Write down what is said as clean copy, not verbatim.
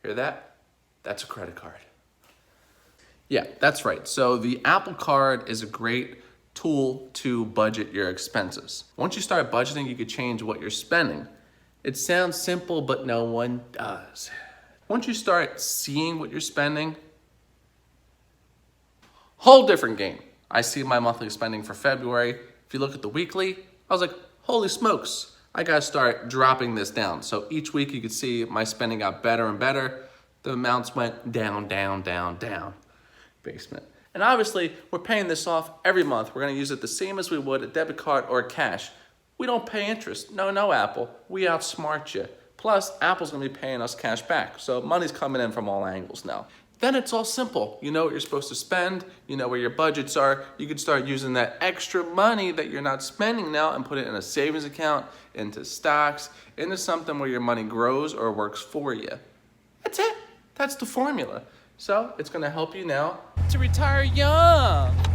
Hear that? That's a credit card. Yeah, that's right. So the Apple Card is a great tool to budget your expenses. Once you start budgeting, you could change what you're spending. It sounds simple, but no one does. Once you start seeing what you're spending, whole different game. I see my monthly spending for February. If you look at the weekly, I was like, holy smokes, I gotta start dropping this down. So each week you could see my spending got better and better. The amounts went down, down, down, down. Basement. And obviously, we're paying this off every month. We're gonna use it the same as we would a debit card or cash. We don't pay interest. No, Apple. We outsmart you. Plus, Apple's gonna be paying us cash back. So money's coming in from all angles now. Then it's all simple. You know what you're supposed to spend, you know where your budgets are. You can start using that extra money that you're not spending now and put it in a savings account, into stocks, into something where your money grows or works for you. That's it. That's the formula. So it's gonna help you now to retire young.